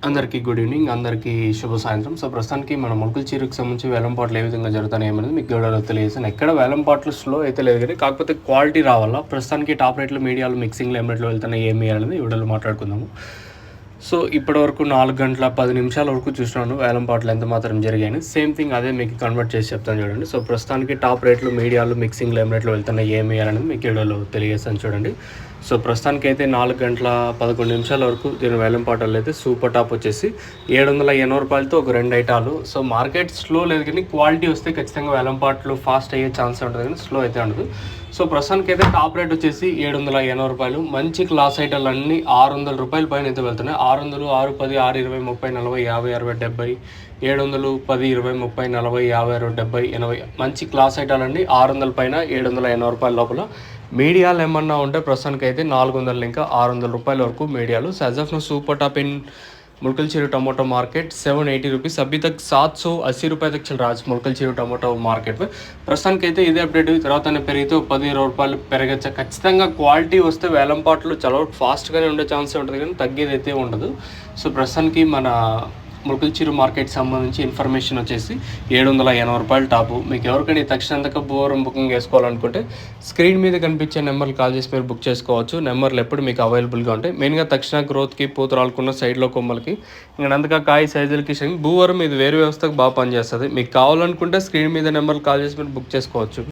అందరికీ good evening, అందరికీ శుభ సాయంత్రం. సో ప్రస్తుతానికి మన మొలకల చీరకు సంబంధించి వేలంపాట్లు ఏ విధంగా జరుగుతాయి అనేది మీకు వీడియోలో తెలియజేస్తాను. ఎక్కడ వేలంపాట్లు స్లో అయితే లేదు కానీ కాకపోతే క్వాలిటీ రావాలా. ప్రస్తుతానికి టాప్ రేట్లు, మీడియాలు, మిక్సింగ్లు ఏం రేట్లు వెళ్తున్నాయి, ఏమి అనేది వీడియోలో మాట్లాడుకుందాము. సో ఇప్పటివరకు 4 గంటల 10 నిమిషాల వరకు చూసినాను వేలంపాట్లు ఎంత మాత్రం జరిగాయని. సేమ్ థింగ్ అదే మీకు కన్వర్ట్ చేసి చెప్తాను చూడండి. సో ప్రస్తుతానికి టాప్ రేట్లు, మీడియాలు, మిక్సింగ్లు ఏం రేట్లు వెళ్తున్నాయి, ఏమి అనేది మీకు వీడియోలో తెలియజేస్తాను చూడండి. సో ప్రస్తుతానికి అయితే 4 గంటల 11 నిమిషాల వరకు దీని వేలంపాటలు అయితే సూపర్ టాప్ వచ్చేసి 780 రూపాయలతో ఒక 2 ఐటాలు. సో మార్కెట్ స్లో లేదు కానీ క్వాలిటీ వస్తే ఖచ్చితంగా వేలంపాట్లు ఫాస్ట్ అయ్యే ఛాన్స్ ఉంటుంది కానీ స్లో అయితే ఉండదు. సో ప్రస్తుతానికి అయితే టాప్ రేట్ వచ్చేసి 780 రూపాయలు. మంచి క్లాస్ ఐటాలు అన్నీ 600 రూపాయల పైన అయితే వెళ్తున్నాయి. 600, 610, 620, 30, 40, 50, 60, 70, 700, 10, 20, 30, 40, 50, 60, 70, 80 మంచి క్లాస్ ఐటాలన్నీ 600 పైన 780 రూపాయల లోపల. మీడియాలు ఏమన్నా ఉంటే ప్రస్తుతానికి అయితే 400 ఇంకా 600 రూపాయల వరకు మీడియాలు. సజఫ్ను సూपर top in मुलकलचीरू tomato market 780 rupees अभी तक 780 रुपये तक चल रहा है मुलकलचीरू टमाटो मार्केट में. ప్రస్తుతానికి అయితే ఇదే అప్డేట్. తర్వాతనే పెరిగితే 10-20 రూపాయలు పెరగచ్చు. ఖచ్చితంగా క్వాలిటీ వస్తే వేలంపాట్లు చాలా ఫాస్ట్గానే ఉండే ఛాన్స్ ఉంటుంది కానీ తగ్గేది అయితే ఉండదు. సో ప్రస్తుతానికి మన ములకలచీరు మార్కెట్ సంబంధించి ఇన్ఫర్మేషన్ వచ్చేసి 780 రూపాయలు టాపు. మీకు ఎవరికైనా తక్షణంతక బోరం బుకింగ్ చేసుకోవాలనుకుంటే స్క్రీన్ మీద కనిపించే నెంబర్లు కాల్ చేసి మీరు బుక్ చేసుకోవచ్చు. నెంబర్లు ఎప్పుడు మీకు అవైలబుల్గా ఉంటాయి. మెయిన్గా తక్షణ గ్రోత్కి, పూతరాలకున్న సైడ్లో కొమ్మలకి, ఇంకా అందుక కాయ సైజులకి భూవరం ఇది వేరు వ్యవస్థకు బాగా పనిచేస్తుంది. మీకు కావాలనుకుంటే స్క్రీన్ మీద నెంబర్లు కాల్ చేసి మీరు బుక్ చేసుకోవచ్చు.